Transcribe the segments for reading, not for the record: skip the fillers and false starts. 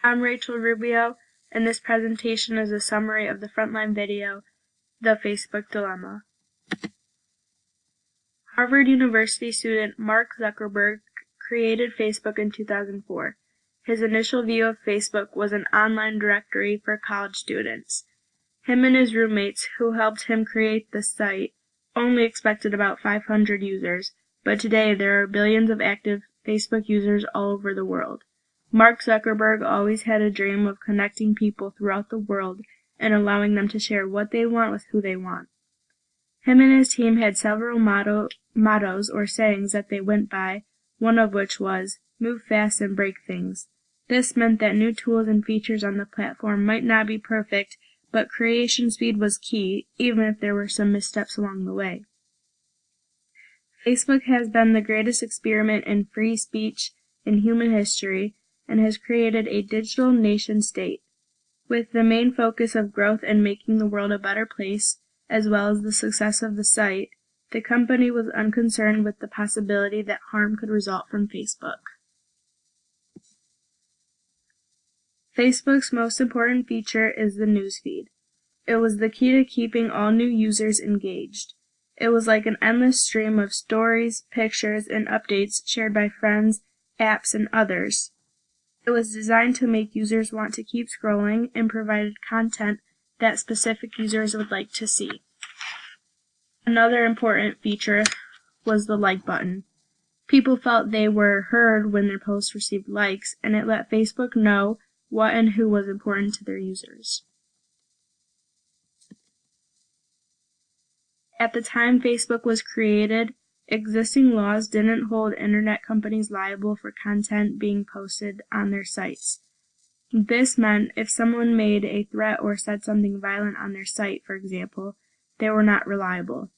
I'm Rachel Rubio, and this presentation is a summary of the Frontline video, The Facebook Dilemma. Harvard University student Mark Zuckerberg created Facebook in 2004. His initial view of Facebook was an online directory for college students. Him and his roommates, who helped him create the site, only expected about 500 users, but today there are billions of active Facebook users all over the world. Mark Zuckerberg always had a dream of connecting people throughout the world and allowing them to share what they want with who they want. Him and his team had several mottos or sayings that they went by, one of which was, "Move fast and break things." This meant that new tools and features on the platform might not be perfect, but creation speed was key, even if there were some missteps along the way. Facebook has been the greatest experiment in free speech in human history and has created a digital nation-state. With the main focus of growth and making the world a better place, as well as the success of the site, the company was unconcerned with the possibility that harm could result from Facebook. Facebook's most important feature is the newsfeed. It was the key to keeping all new users engaged. It was like an endless stream of stories, pictures, and updates shared by friends, apps, and others. It was designed to make users want to keep scrolling and provided content that specific users would like to see. Another important feature was the like button. People felt they were heard when their posts received likes, and it let Facebook know what and who was important to their users. At the time Facebook was created, existing laws didn't hold internet companies liable for content being posted on their sites. This meant if someone made a threat or said something violent on their site, for example, they were not reliable.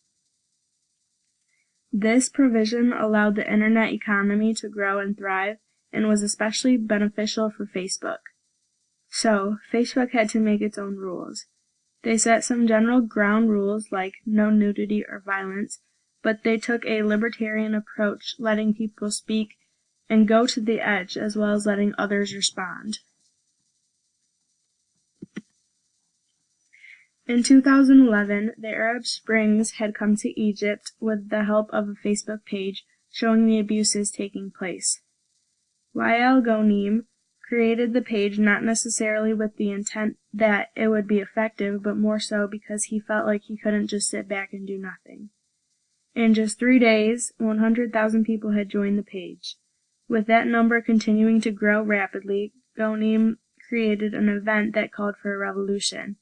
This provision allowed the internet economy to grow and thrive and was especially beneficial for Facebook. So, Facebook had to make its own rules. They set some general ground rules like no nudity or violence, but they took a libertarian approach, letting people speak and go to the edge as well as letting others respond. In 2011, the Arab Springs had come to Egypt with the help of a Facebook page showing the abuses taking place. Wael Ghonim created the page not necessarily with the intent that it would be effective, but more so because he felt like he couldn't just sit back and do nothing. In just 3 days, 100,000 people had joined the page. With that number continuing to grow rapidly, Ghonim created an event that called for a revolution.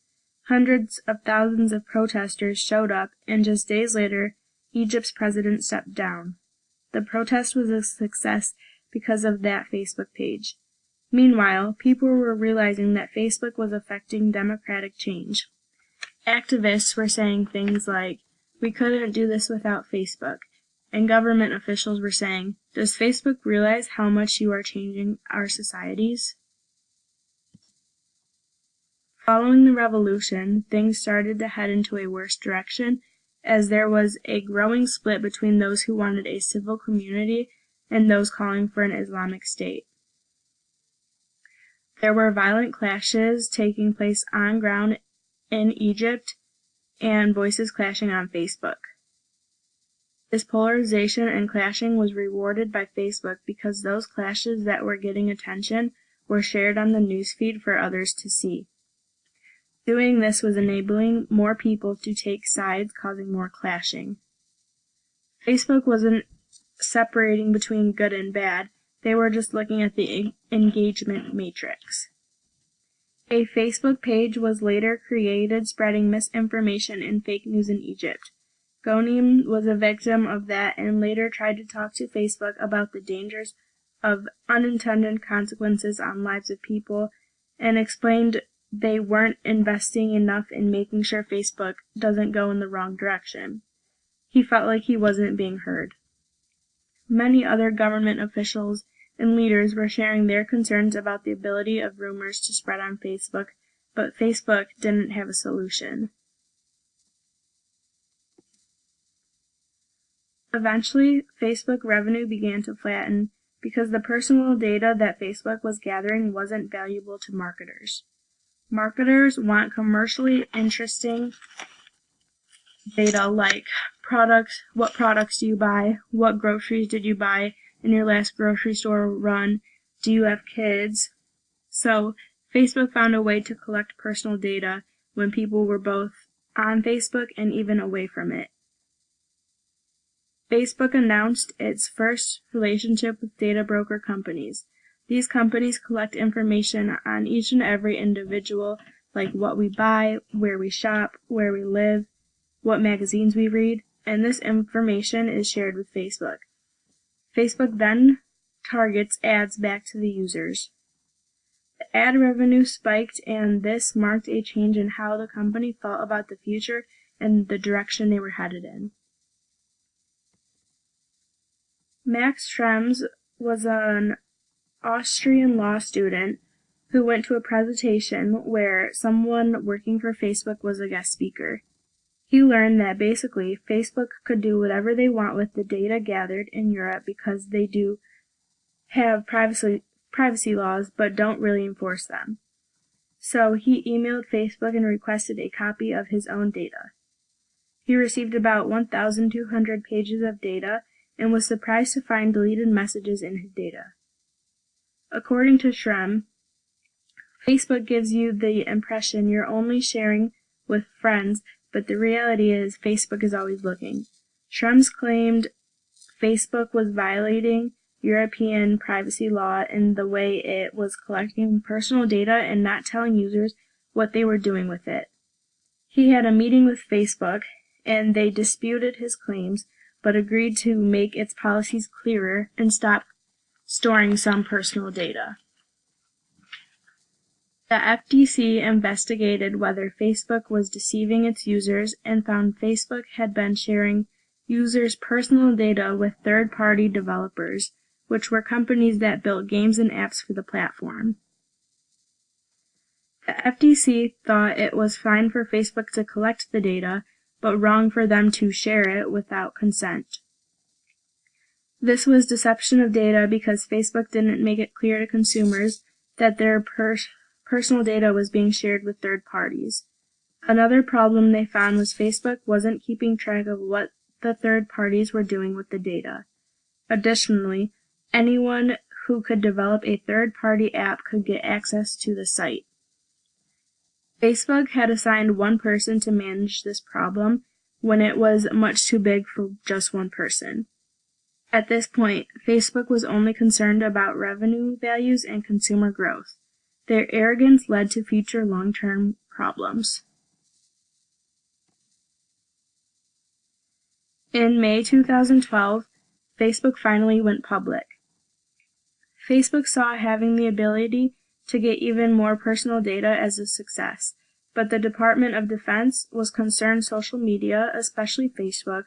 Hundreds of thousands of protesters showed up, and just days later, Egypt's president stepped down. The protest was a success because of that Facebook page. Meanwhile, people were realizing that Facebook was affecting democratic change. Activists were saying things like, "We couldn't do this without Facebook," and government officials were saying, "Does Facebook realize how much you are changing our societies?" Following the revolution, things started to head into a worse direction, as there was a growing split between those who wanted a civil community and those calling for an Islamic state. There were violent clashes taking place on ground in Egypt and voices clashing on Facebook. This polarization and clashing was rewarded by Facebook because those clashes that were getting attention were shared on the newsfeed for others to see. Doing this was enabling more people to take sides, causing more clashing. Facebook wasn't separating between good and bad. They were just looking at the engagement matrix. A Facebook page was later created spreading misinformation and fake news in Egypt. Ghonim was a victim of that and later tried to talk to Facebook about the dangers of unintended consequences on lives of people and explained they weren't investing enough in making sure Facebook doesn't go in the wrong direction. He felt like he wasn't being heard. Many other government officials and leaders were sharing their concerns about the ability of rumors to spread on Facebook, but Facebook didn't have a solution. Eventually, Facebook revenue began to flatten because the personal data that Facebook was gathering wasn't valuable to marketers. Marketers want commercially interesting data like what products do you buy, what groceries did you buy in your last grocery store run, do you have kids? So Facebook found a way to collect personal data when people were both on Facebook and even away from it. Facebook announced its first relationship with data broker companies. These companies collect information on each and every individual, like what we buy, where we shop, where we live, what magazines we read, and this information is shared with Facebook. Facebook then targets ads back to the users. The ad revenue spiked, and this marked a change in how the company thought about the future and the direction they were headed in. Max Schrems was an Austrian law student who went to a presentation where someone working for Facebook was a guest speaker. He learned that basically Facebook could do whatever they want with the data gathered in Europe because they do have privacy laws but don't really enforce them. So he emailed Facebook and requested a copy of his own data. He received about 1,200 pages of data and was surprised to find deleted messages in his data. According to Schrems, Facebook gives you the impression you're only sharing with friends, but the reality is Facebook is always looking. Schrems claimed Facebook was violating European privacy law in the way it was collecting personal data and not telling users what they were doing with it. He had a meeting with Facebook, and they disputed his claims, but agreed to make its policies clearer and stop storing some personal data. The FTC investigated whether Facebook was deceiving its users and found Facebook had been sharing users' personal data with third-party developers, which were companies that built games and apps for the platform. The FTC thought it was fine for Facebook to collect the data, but wrong for them to share it without consent. This was deception of data because Facebook didn't make it clear to consumers that their personal data was being shared with third parties. Another problem they found was Facebook wasn't keeping track of what the third parties were doing with the data. Additionally, anyone who could develop a third-party app could get access to the site. Facebook had assigned one person to manage this problem when it was much too big for just one person. At this point, Facebook was only concerned about revenue values and consumer growth. Their arrogance led to future long-term problems. In May 2012, Facebook finally went public. Facebook saw having the ability to get even more personal data as a success, but the Department of Defense was concerned social media, especially Facebook,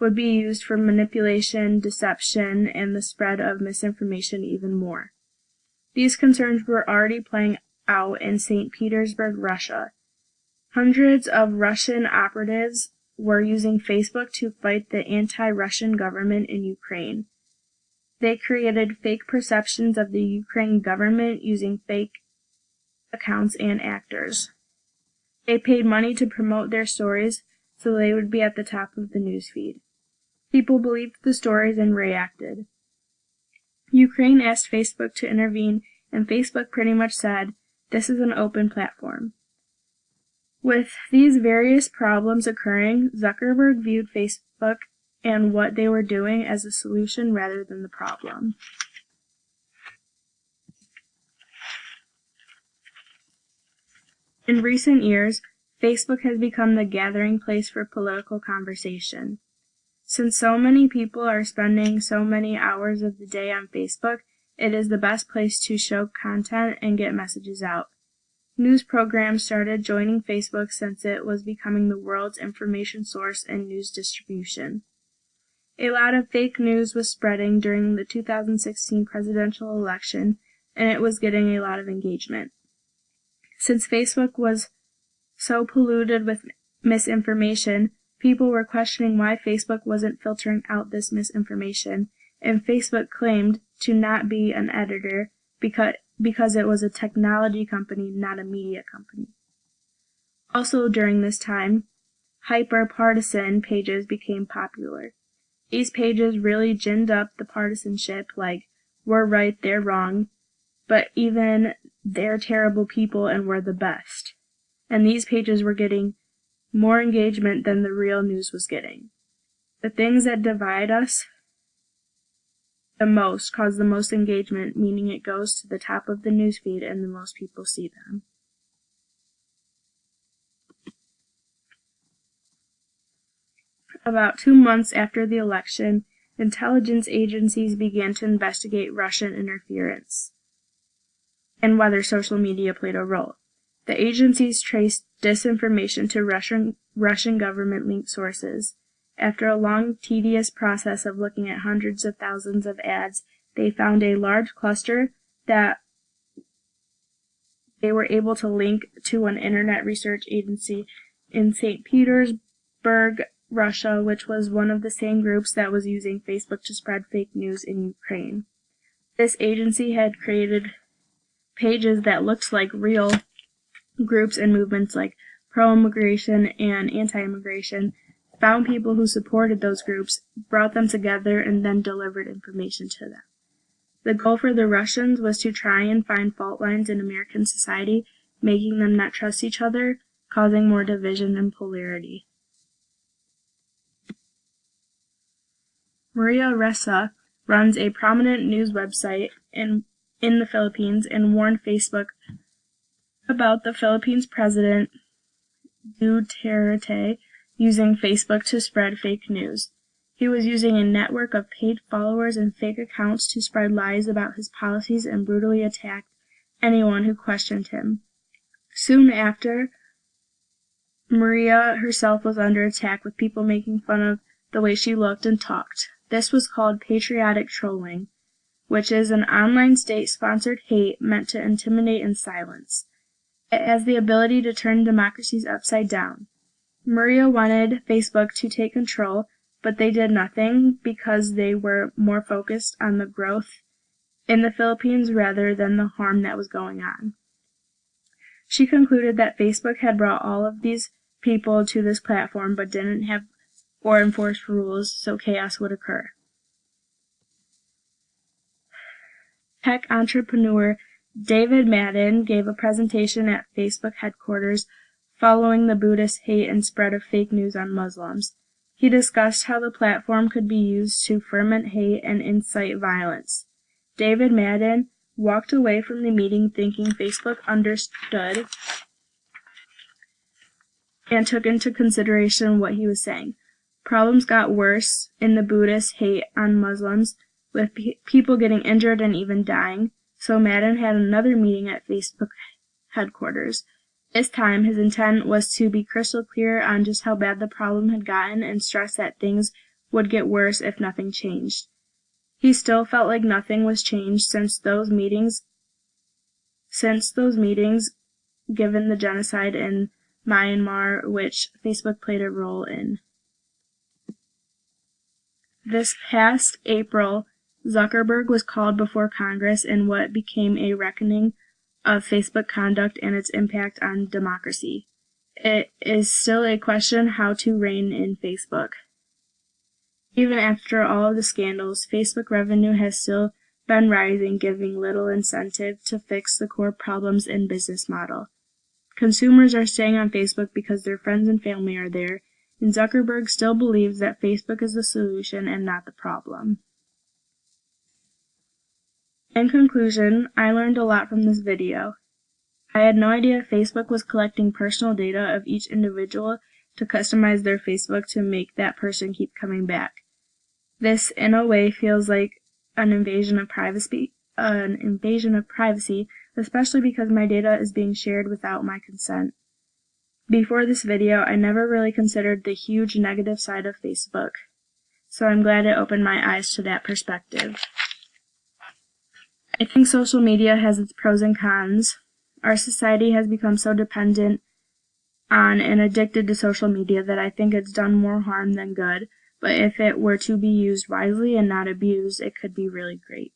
would be used for manipulation, deception, and the spread of misinformation even more. These concerns were already playing out in St. Petersburg, Russia. Hundreds of Russian operatives were using Facebook to fight the anti-Russian government in Ukraine. They created fake perceptions of the Ukraine government using fake accounts and actors. They paid money to promote their stories so they would be at the top of the newsfeed. People believed the stories and reacted. Ukraine asked Facebook to intervene, and Facebook pretty much said, "This is an open platform." With these various problems occurring, Zuckerberg viewed Facebook and what they were doing as a solution rather than the problem. In recent years, Facebook has become the gathering place for political conversation. Since so many people are spending so many hours of the day on Facebook, it is the best place to show content and get messages out. News programs started joining Facebook since it was becoming the world's information source and news distribution. A lot of fake news was spreading during the 2016 presidential election, and it was getting a lot of engagement. Since Facebook was so polluted with misinformation, people were questioning why Facebook wasn't filtering out this misinformation, and Facebook claimed to not be an editor because it was a technology company, not a media company. Also during this time, hyper-partisan pages became popular. These pages really ginned up the partisanship, like, we're right, they're wrong, but even they're terrible people and we're the best. And these pages were getting more engagement than the real news was getting. The things that divide us the most cause the most engagement, meaning it goes to the top of the newsfeed and the most people see them. About 2 months after the election, intelligence agencies began to investigate Russian interference and whether social media played a role. The agencies traced disinformation to Russian government-linked sources. After a long, tedious process of looking at hundreds of thousands of ads, they found a large cluster that they were able to link to an internet research agency in St. Petersburg, Russia, which was one of the same groups that was using Facebook to spread fake news in Ukraine. This agency had created pages that looked like real groups and movements like pro-immigration and anti-immigration, found people who supported those groups, brought them together, and then delivered information to them. The goal for the Russians was to try and find fault lines in American society, making them not trust each other, causing more division and polarity. Maria Ressa runs a prominent news website in the Philippines and warned Facebook about the Philippines president Duterte using Facebook to spread fake news. He was using a network of paid followers and fake accounts to spread lies about his policies and brutally attack anyone who questioned him. Soon after, Maria herself was under attack, with people making fun of the way she looked and talked. This was called patriotic trolling, which is an online state-sponsored hate meant to intimidate and silence. It has the ability to turn democracies upside down. Maria wanted Facebook to take control, but they did nothing because they were more focused on the growth in the Philippines rather than the harm that was going on. She concluded that Facebook had brought all of these people to this platform but didn't have or enforce rules, so chaos would occur. Tech entrepreneur David Madden gave a presentation at Facebook headquarters following the Buddhist hate and spread of fake news on Muslims. He discussed how the platform could be used to ferment hate and incite violence. David Madden walked away from the meeting thinking Facebook understood and took into consideration what he was saying. Problems got worse in the Buddhist hate on Muslims, with people getting injured and even dying, so Madden had another meeting at Facebook headquarters. This time, his intent was to be crystal clear on just how bad the problem had gotten and stress that things would get worse if nothing changed. He still felt like nothing was changed since those meetings, given the genocide in Myanmar, which Facebook played a role in. This past April, Zuckerberg was called before Congress in what became a reckoning of Facebook conduct and its impact on democracy. It is still a question how to rein in Facebook. Even after all of the scandals, Facebook revenue has still been rising, giving little incentive to fix the core problems in business model. Consumers are staying on Facebook because their friends and family are there, and Zuckerberg still believes that Facebook is the solution and not the problem. In conclusion, I learned a lot from this video. I had no idea Facebook was collecting personal data of each individual to customize their Facebook to make that person keep coming back. This, in a way, feels like an invasion of privacy, especially because my data is being shared without my consent. Before this video, I never really considered the huge negative side of Facebook, so I'm glad it opened my eyes to that perspective. I think social media has its pros and cons. Our society has become so dependent on and addicted to social media that I think it's done more harm than good, but if it were to be used wisely and not abused, it could be really great.